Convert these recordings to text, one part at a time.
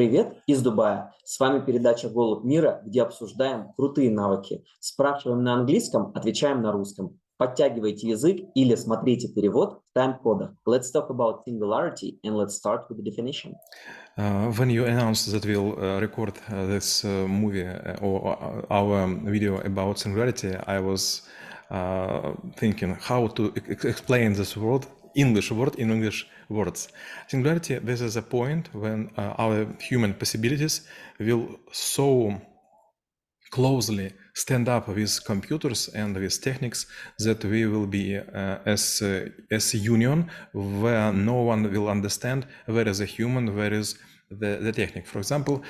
Привет из Дубая. С вами передача «Голубь мира», где обсуждаем крутые навыки. Спрашиваем на английском, отвечаем на русском. Подтягивайте язык или смотрите перевод в тайм-кодах. Let's talk about singularity and let's start with the definition. When you announced that we'll record this movie or our video about singularity, I was thinking how to explain this word, English word in English words. Singularity, this is a point when our human possibilities will so closely stand up with computers and with techniques that we will be as a union where no one will understand where is a human, where is the technique. For example,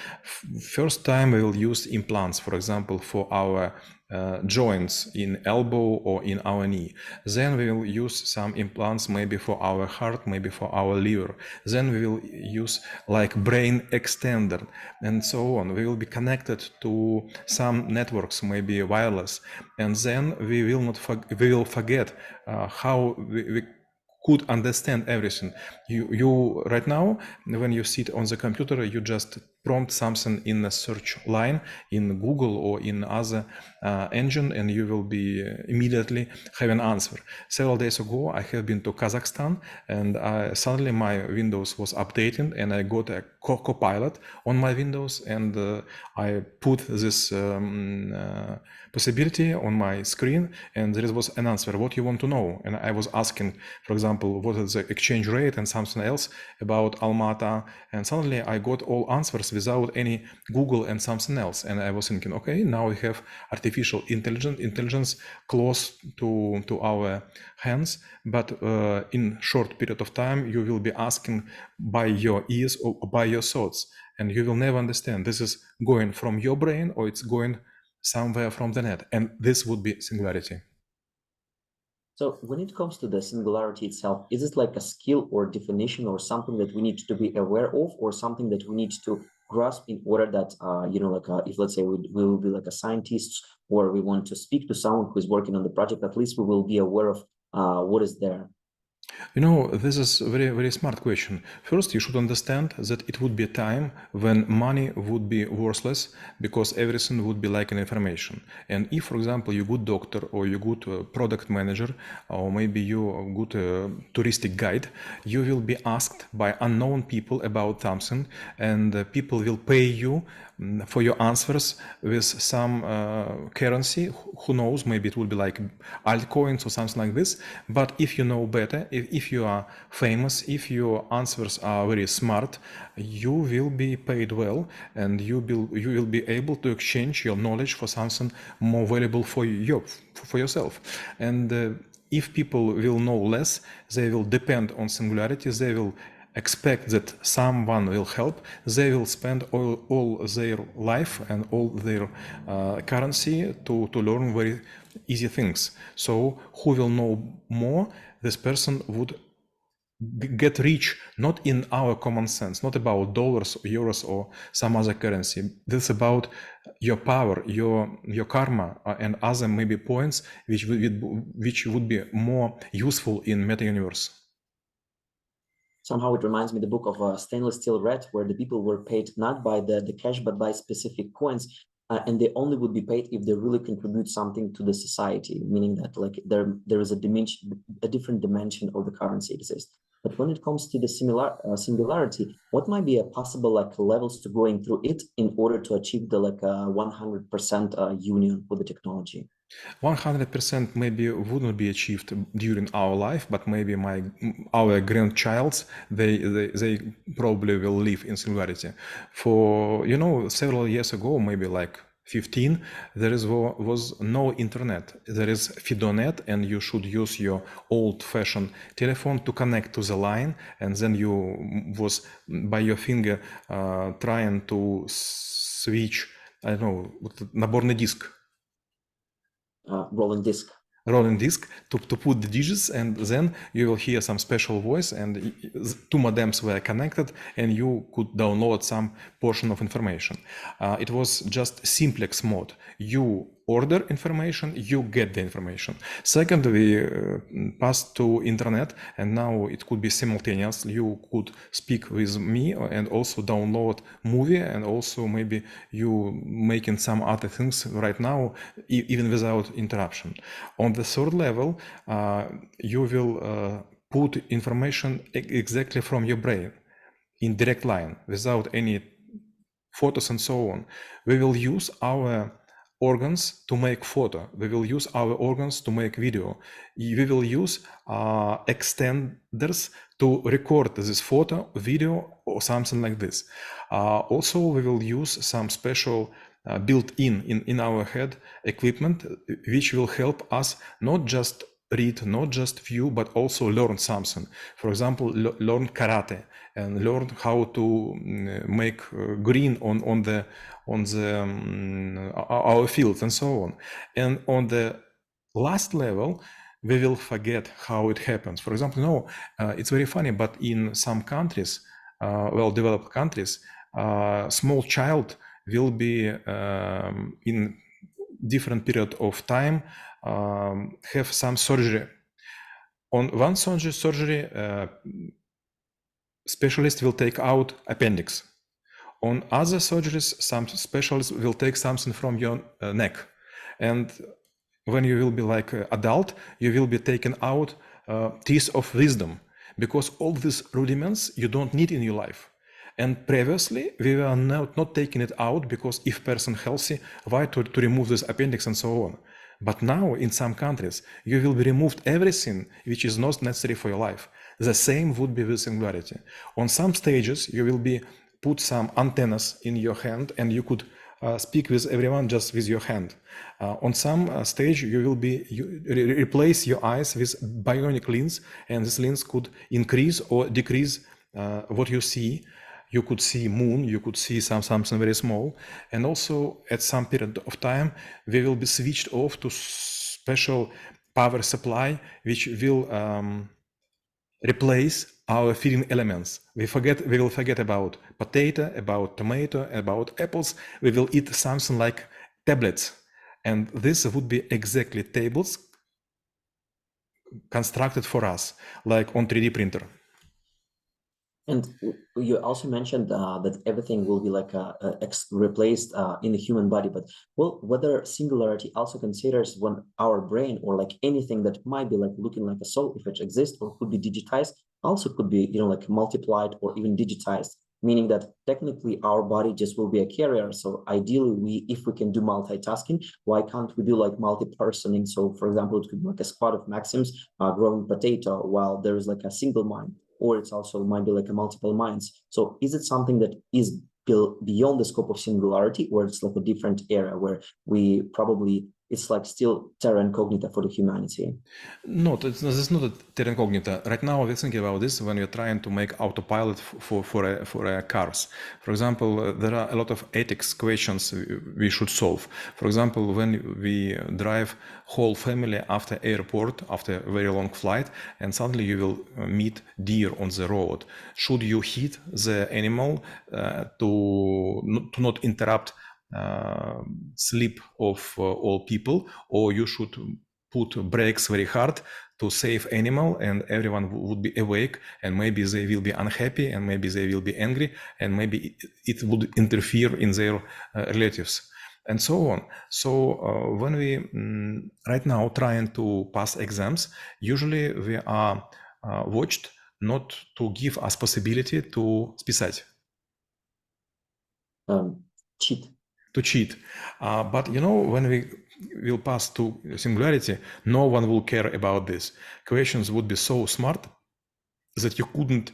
first time we will use implants, for example, for our joints in elbow or in our knee. Then we will use some implants maybe for our heart, maybe for our liver. Then we will use like brain extender and so on. We will be connected to some networks, maybe wireless, and then we will forget how we could understand everything. You right now, when you sit on the computer, you just prompt something in a search line in Google or in other engine, and you will be immediately have an answer. Several days ago, I have been to Kazakhstan, and suddenly my Windows was updating, and I got a Copilot on my Windows, and I put this possibility on my screen, and there was an answer. What you want to know? And I was asking, for example, what is the exchange rate and something else about Almaty, and suddenly I got all answers without any Google and something else. And I was thinking, okay, now we have artificial intelligence close to our hands, but in short period of time, you will be asking by your ears or by your thoughts, and you will never understand. This is going from your brain or it's going somewhere from the net, and this would be singularity. So when it comes to the singularity itself, is it like a skill or definition or something that we need to be aware of, or something that we need to grasp in order that, if let's say we will be like a scientist, or we want to speak to someone who is working on the project, at least we will be aware of what is there. You know, this is a very, very smart question. First, you should understand that it would be a time when money would be worthless because everything would be like an information. And if, for example, you're a good doctor or you're a good product manager, or maybe you're a good touristic guide, you will be asked by unknown people about something, and people will pay you for your answers with some currency. Who knows, maybe it will be like altcoins or something like this. But if you know better, if you are famous, if your answers are very smart, you will be paid well, and you will be able to exchange your knowledge for something more valuable for yourself. And if people will know less, they will depend on singularity. They will expect that someone will help. They will spend all their life and all their currency to learn very easy things. So who will know more? This person would get rich, not in our common sense, not about dollars, or euros, or some other currency. This is about your power, your karma, and other maybe points which would be more useful in meta universe. Somehow it reminds me the book of Stainless Steel Red, where the people were paid not by the cash, but by specific coins. And they only would be paid if they really contribute something to the society, meaning that like there is a different dimension of the currency exists. But when it comes to the singularity, what might be a possible like levels to going through it in order to achieve the like 100% union with the technology? 100% maybe wouldn't be achieved during our life, but maybe our grandchilds, they probably will live in singularity. For several years ago, maybe like 15, there was no internet. There is Fidonet, and you should use your old-fashioned telephone to connect to the line, and then you was by your finger trying to switch, I don't know, наборный диск. Rolling disc to put the digits, and then you will hear some special voice, and two modems were connected, and you could download some portion of information. It was just simplex mode. You order information, you get the information. Second, we passed to internet, and now it could be simultaneous. You could speak with me and also download movie, and also maybe you making some other things right now, even without interruption. On the third level, you will put information exactly from your brain in direct line without any photos and so on. We will use our organs to make photo. We will use our organs to make video. We will use extenders to record this photo, video, or something like this. Also, we will use some special built-in our head equipment, which will help us not just read, not just view, but also learn something. For example, learn karate and learn how to make green on our fields and so on. And on the last level, we will forget how it happens. For example, it's very funny, but in some countries, well-developed countries, small child will be in different period of time have some surgery. On one surgery, specialist will take out appendix. On other surgeries, some specialists will take something from your neck. And when you will be like an adult, you will be taken out teeth of wisdom, because all these rudiments you don't need in your life. And previously, we were not taking it out, because if person healthy, why to remove this appendix and so on. But now in some countries, you will be removed everything which is not necessary for your life. The same would be with Singularity. On some stages, you will be put some antennas in your hand, and you could speak with everyone just with your hand. On some stage, you will be replace your eyes with bionic lens, and this lens could increase or decrease what you see. You could see moon, you could see something very small. And also at some period of time, we will be switched off to special power supply, which will replace our feeding elements. We will forget about potato, about tomato, about apples. We will eat something like tablets. And this would be exactly tables constructed for us, like on 3D printer. And you also mentioned that everything will be like replaced in the human body, but whether Singularity also considers when our brain or like anything that might be like looking like a soul, if it exists or could be digitized, also could be, like multiplied or even digitized, meaning that technically our body just will be a carrier. So ideally, if we can do multitasking, why can't we do like multi-personing? So for example, it could be like a squad of Maxims growing potato while there is like a single mind. Or it's also might be like a multiple minds. So is it something that is beyond the scope of Singularity, or it's like a different area where we probably, it's like still terra incognita for the humanity? No, this is not a terra incognita. Right now, we're thinking about this when we're trying to make autopilot for cars. For example, there are a lot of ethics questions we should solve. For example, when we drive whole family after airport, after a very long flight, and suddenly you will meet deer on the road. Should you hit the animal to not interrupt sleep of all people, or you should put brakes very hard to save animal, and everyone would be awake, and maybe they will be unhappy, and maybe they will be angry, and maybe it would interfere in their relatives, and so on. So when we right now trying to pass exams, usually we are watched not to give us possibility to списать. Cheat. To cheat. But when we will pass to Singularity, no one will care about this. Questions would be so smart that you couldn't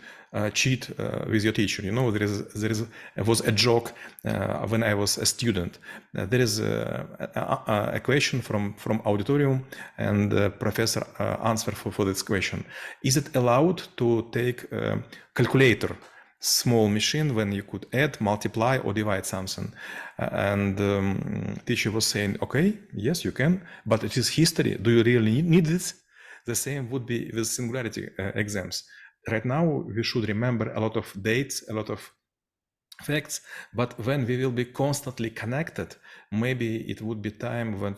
cheat with your teacher. There was a joke when I was a student. There is a question from auditorium, and the professor answered for this question. Is it allowed to take a calculator, small machine, when you could add, multiply, or divide something? And teacher was saying, okay, yes, you can, but it is history. Do you really need this? The same would be with Singularity exams. Right now, we should remember a lot of dates, a lot of facts, but when we will be constantly connected, maybe it would be time when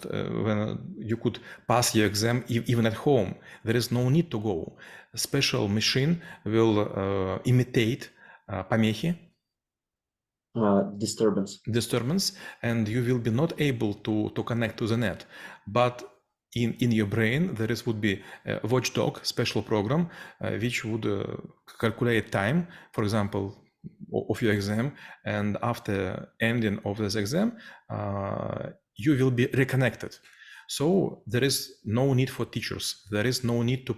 you could pass your exam even at home. There is no need to go. A special machine will imitate помехи, disturbance, and you will be not able to connect to the net. But in your brain there would be a watchdog special program which would calculate time, for example, of your exam, and after ending of this exam you will be reconnected. So there is no need for teachers. There is no need to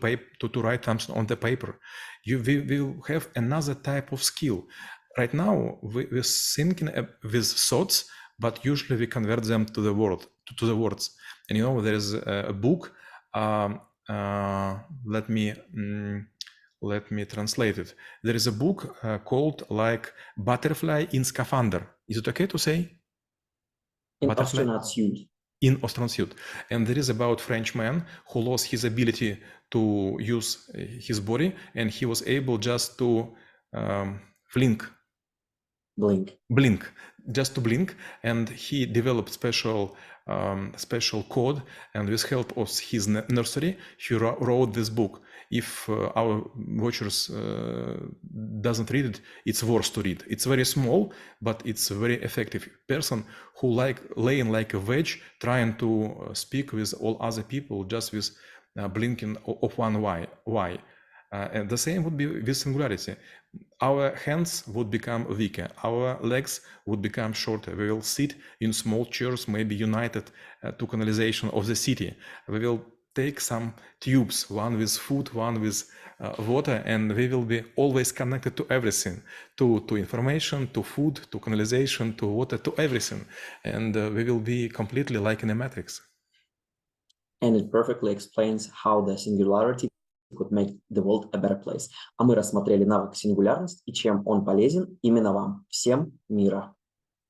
write something on the paper. We will have another type of skill. Right now we're thinking with thoughts, but usually we convert them to the words. And you know, there is a book. Let me translate it. There is a book called like Butterfly in Scaphandre. Is it okay to say? In astronaut suit. In astronaut suit. And there is about French man who lost his ability to use his body, and he was able just to blink, just to blink, and he developed special code, and with help of his nursery he wrote this book. If our watchers doesn't read it, it's worth to read. It's very small, but it's a very effective person who like laying like a wedge, trying to speak with all other people just with blinking of one eye. And the same would be with Singularity. Our hands would become weaker, our legs would become shorter. We will sit in small chairs, maybe united to canalization of the city. We will take some tubes, one with food, one with water, and we will be always connected to everything, to information, to food, to canalization, to water, to everything. And we will be completely like in a matrix. And it perfectly explains how the singularity could make the world a better place. А мы рассмотрели навык сингулярность и чем он полезен именно вам. Всем мира!